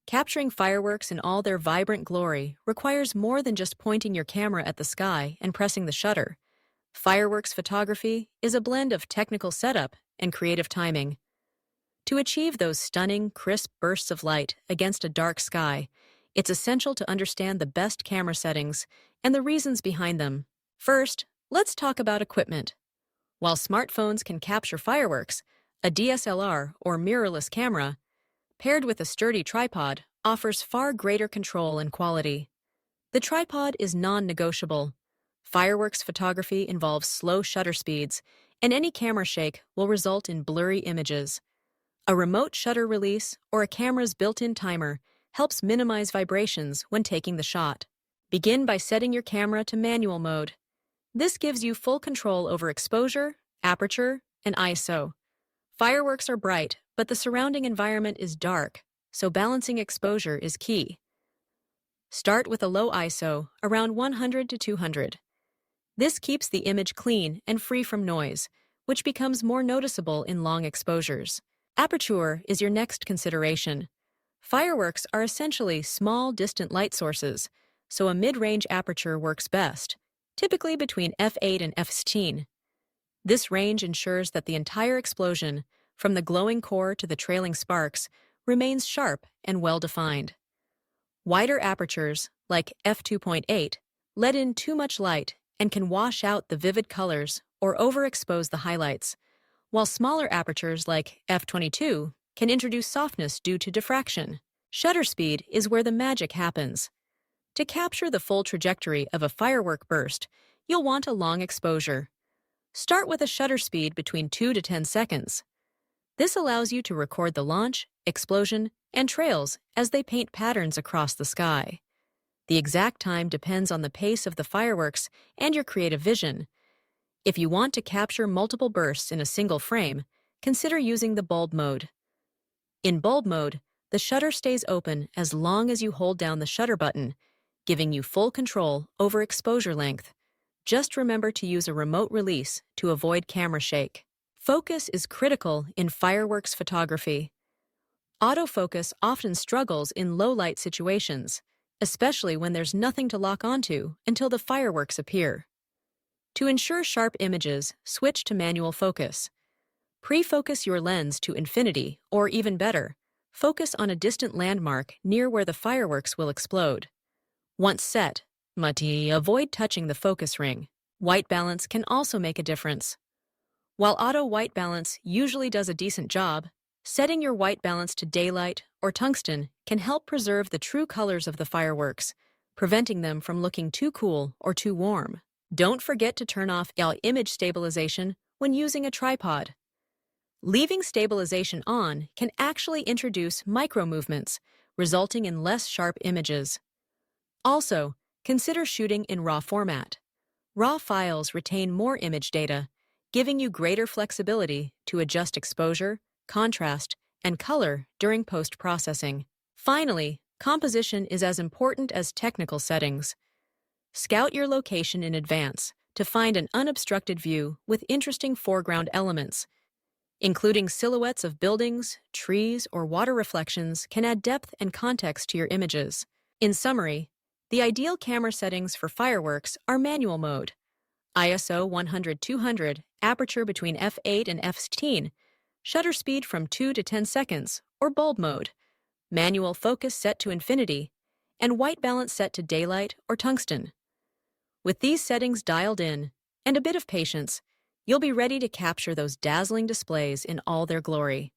Capturing fireworks in all their vibrant glory requires more than just pointing your camera at the sky and pressing the shutter. Fireworks photography is a blend of technical setup and creative timing. To achieve those stunning, crisp bursts of light against a dark sky, it's essential to understand the best camera settings and the reasons behind them. First, let's talk about equipment. While smartphones can capture fireworks, a DSLR or mirrorless camera, paired with a sturdy tripod, offers far greater control and quality. The tripod is non-negotiable. Fireworks photography involves slow shutter speeds, and any camera shake will result in blurry images. A remote shutter release or a camera's built-in timer helps minimize vibrations when taking the shot. Begin by setting your camera to manual mode. This gives you full control over exposure, aperture, and ISO. Fireworks are bright, but the surrounding environment is dark, so balancing exposure is key. Start with a low ISO, around 100 to 200. This keeps the image clean and free from noise, which becomes more noticeable in long exposures. Aperture is your next consideration. Fireworks are essentially small, distant light sources, so a mid-range aperture works best, typically between f8 and f16. This range ensures that the entire explosion, from the glowing core to the trailing sparks, remains sharp and well-defined. Wider apertures, like f2.8, let in too much light and can wash out the vivid colors or overexpose the highlights, while smaller apertures like f22 can introduce softness due to diffraction. Shutter speed is where the magic happens. To capture the full trajectory of a firework burst, you'll want a long exposure. Start with a shutter speed between 2 to 10 seconds. This allows you to record the launch, explosion, and trails as they paint patterns across the sky. The exact time depends on the pace of the fireworks and your creative vision. If you want to capture multiple bursts in a single frame, consider using the bulb mode. In bulb mode, the shutter stays open as long as you hold down the shutter button, giving you full control over exposure length. Just remember to use a remote release to avoid camera shake. Focus is critical in fireworks photography. Autofocus often struggles in low-light situations, especially when there's nothing to lock onto until the fireworks appear. To ensure sharp images, switch to manual focus. Pre-focus your lens to infinity, or even better, focus on a distant landmark near where the fireworks will explode. Once set, avoid touching the focus ring. White balance can also make a difference. While auto white balance usually does a decent job, setting your white balance to daylight or tungsten can help preserve the true colors of the fireworks, preventing them from looking too cool or too warm. Don't forget to turn off image stabilization when using a tripod. Leaving stabilization on can actually introduce micro-movements, resulting in less sharp images. Also, consider shooting in RAW format. RAW files retain more image data, giving you greater flexibility to adjust exposure, contrast, and color during post-processing. Finally, composition is as important as technical settings. Scout your location in advance to find an unobstructed view with interesting foreground elements. Including silhouettes of buildings, trees, or water reflections can add depth and context to your images. In summary, the ideal camera settings for fireworks are manual mode, ISO 100-200, aperture between f8 and f16, shutter speed from 2 to 10 seconds, or bulb mode, manual focus set to infinity, and white balance set to daylight or tungsten. With these settings dialed in, and a bit of patience, you'll be ready to capture those dazzling displays in all their glory.